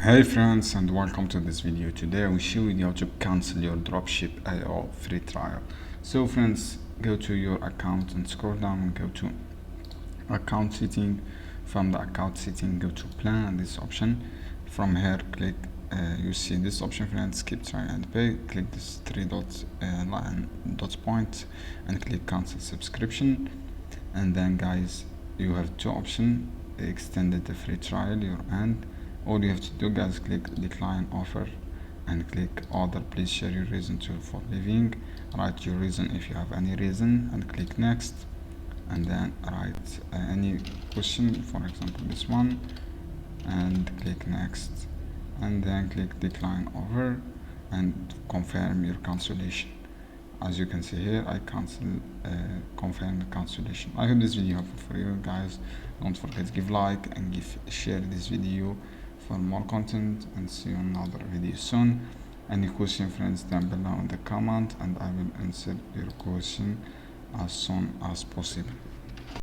Hey friends, and welcome to this video. Today I will show you how to cancel your Dropship.io free trial. So friends, go to your account and scroll down and go to account setting. From the account setting, go to plan and this option. From here, click you see this option, friends, skip try and pay. Click this three dots line dot point and click cancel subscription. And then guys, you have two options: extended the free trial your end. All you have to do, guys, click decline offer and click order. Please share your reason for leaving. Write your reason if you have any reason and click next, and then write any question, for example this one, and click next, and then click decline offer and confirm your cancellation. As you can see here, I confirm the cancellation. I hope this video helpful for you guys. Don't forget to give like and share this video for more content, and see you in another video soon. Any question, friends, down below in the comment, and I will answer your question as soon as possible.